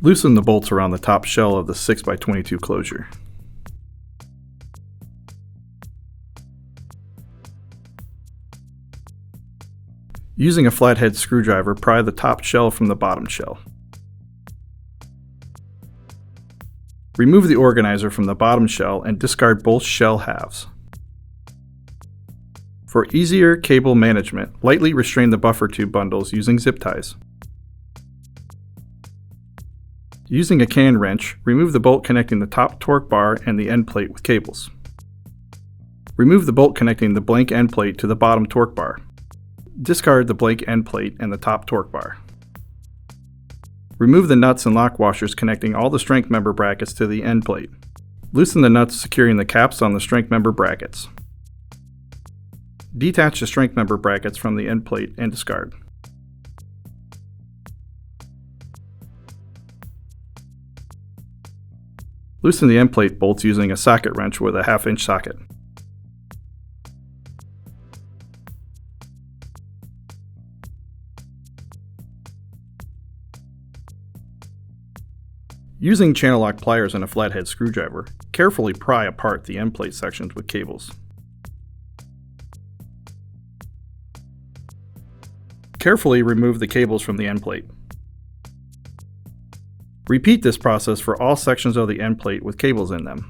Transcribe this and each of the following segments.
Loosen the bolts around the top shell of the 6x22 closure. Using a flathead screwdriver, pry the top shell from the bottom shell. Remove the organizer from the bottom shell and discard both shell halves. For easier cable management, lightly restrain the buffer tube bundles using zip ties. Using a can wrench, remove the bolt connecting the top torque bar and the end plate with cables. Remove the bolt connecting the blank end plate to the bottom torque bar. Discard the blank end plate and the top torque bar. Remove the nuts and lock washers connecting all the strength member brackets to the end plate. Loosen the nuts securing the caps on the strength member brackets. Detach the strength member brackets from the end plate and discard. Loosen the end plate bolts using a socket wrench with a 1/2-inch socket. Using channel lock pliers and a flathead screwdriver, carefully pry apart the end plate sections with cables. Carefully remove the cables from the end plate. Repeat this process for all sections of the end plate with cables in them.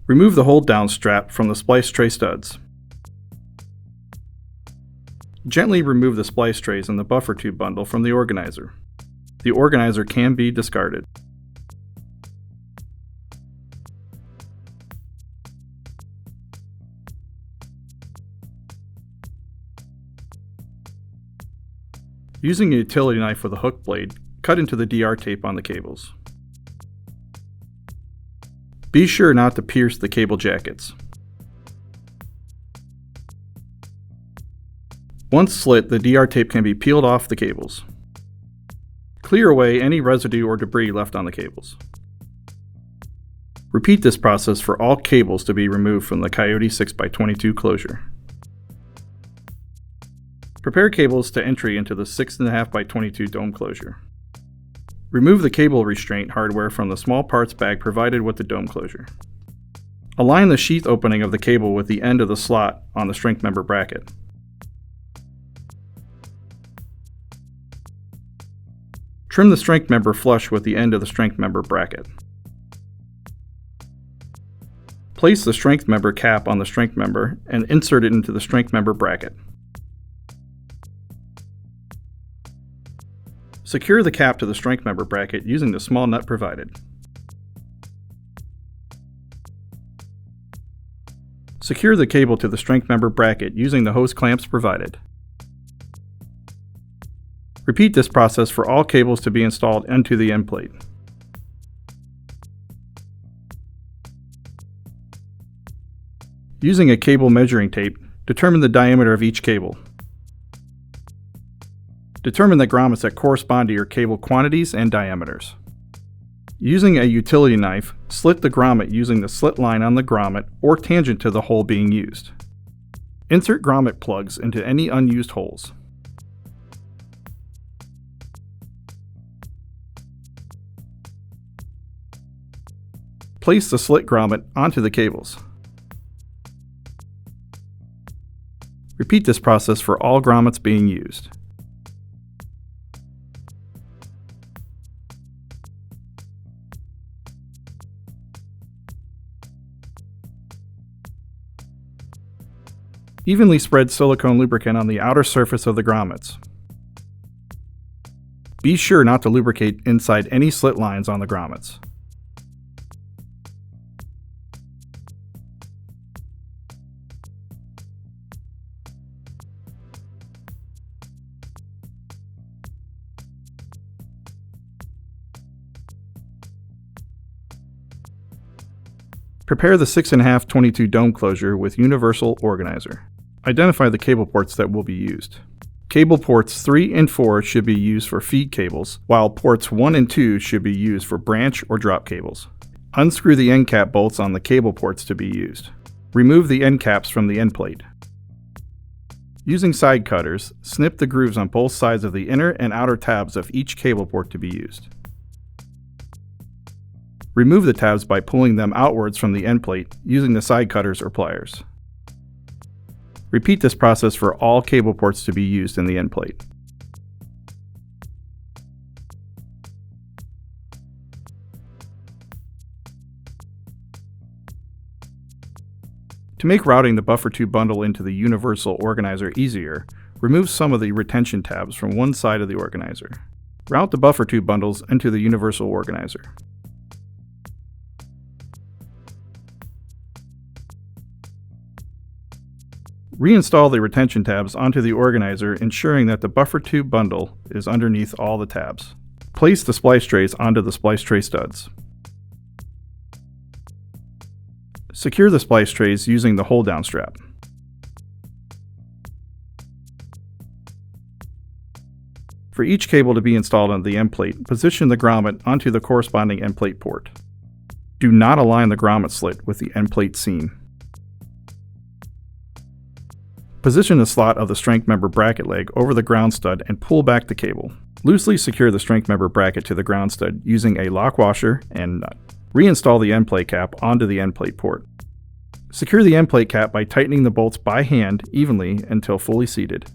Remove the hold-down strap from the splice tray studs. Gently remove the splice trays and the buffer tube bundle from the organizer. The organizer can be discarded. Using a utility knife with a hook blade, cut into the DR tape on the cables. Be sure not to pierce the cable jackets. Once slit, the DR tape can be peeled off the cables. Clear away any residue or debris left on the cables. Repeat this process for all cables to be removed from the COYOTE 6x22 closure. Prepare cables to entry into the 6.5x22 dome closure. Remove the cable restraint hardware from the small parts bag provided with the dome closure. Align the sheath opening of the cable with the end of the slot on the strength member bracket. Trim the strength member flush with the end of the strength member bracket. Place the strength member cap on the strength member and insert it into the strength member bracket. Secure the cap to the strength member bracket using the small nut provided. Secure the cable to the strength member bracket using the hose clamps provided. Repeat this process for all cables to be installed into the end plate. Using a cable measuring tape, determine the diameter of each cable. Determine the grommets that correspond to your cable quantities and diameters. Using a utility knife, slit the grommet using the slit line on the grommet or tangent to the hole being used. Insert grommet plugs into any unused holes. Place the slit grommet onto the cables. Repeat this process for all grommets being used. Evenly spread silicone lubricant on the outer surface of the grommets. Be sure not to lubricate inside any slit lines on the grommets. Prepare the 6.5x22 dome closure with universal organizer. Identify the cable ports that will be used. Cable ports 3 and 4 should be used for feed cables, while ports 1 and 2 should be used for branch or drop cables. Unscrew the end cap bolts on the cable ports to be used. Remove the end caps from the end plate. Using side cutters, snip the grooves on both sides of the inner and outer tabs of each cable port to be used. Remove the tabs by pulling them outwards from the end plate using the side cutters or pliers. Repeat this process for all cable ports to be used in the end plate. To make routing the buffer tube bundle into the universal organizer easier, remove some of the retention tabs from one side of the organizer. Route the buffer tube bundles into the universal organizer. Reinstall the retention tabs onto the organizer, ensuring that the buffer tube bundle is underneath all the tabs. Place the splice trays onto the splice tray studs. Secure the splice trays using the hold-down strap. For each cable to be installed on the end plate, position the grommet onto the corresponding end plate port. Do not align the grommet slit with the end plate seam. Position the slot of the strength member bracket leg over the ground stud and pull back the cable. Loosely secure the strength member bracket to the ground stud using a lock washer and nut. Reinstall the end plate cap onto the end plate port. Secure the end plate cap by tightening the bolts by hand evenly until fully seated.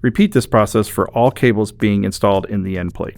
Repeat this process for all cables being installed in the end plate.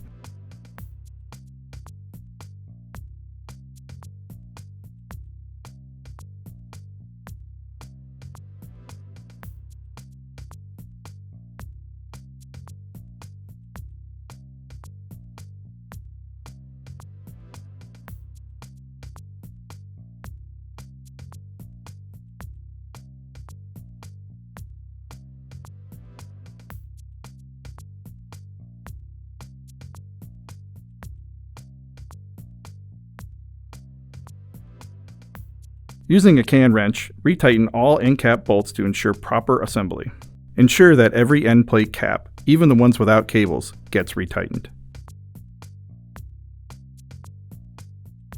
Using a can wrench, retighten all end cap bolts to ensure proper assembly. Ensure that every end plate cap, even the ones without cables, gets retightened.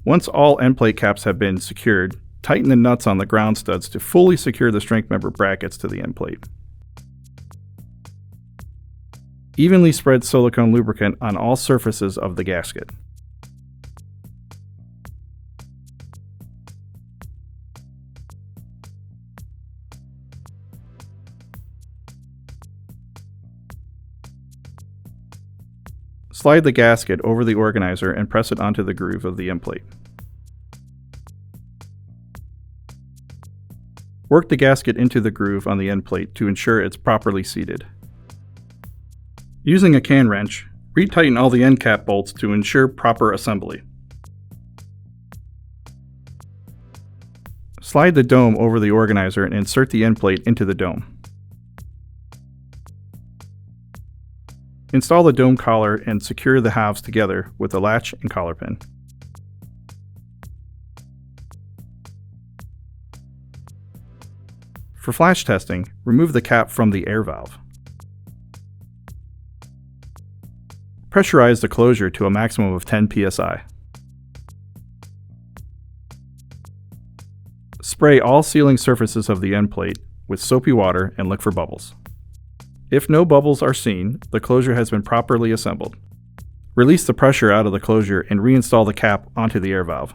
Once all end plate caps have been secured, tighten the nuts on the ground studs to fully secure the strength member brackets to the end plate. Evenly spread silicone lubricant on all surfaces of the gasket. Slide the gasket over the organizer and press it onto the groove of the end plate. Work the gasket into the groove on the end plate to ensure it's properly seated. Using a can wrench, retighten all the end cap bolts to ensure proper assembly. Slide the dome over the organizer and insert the end plate into the dome. Install the dome collar and secure the halves together with a latch and collar pin. For flash testing, remove the cap from the air valve. Pressurize the closure to a maximum of 10 psi. Spray all sealing surfaces of the end plate with soapy water and look for bubbles. If no bubbles are seen, the closure has been properly assembled. Release the pressure out of the closure and reinstall the cap onto the air valve.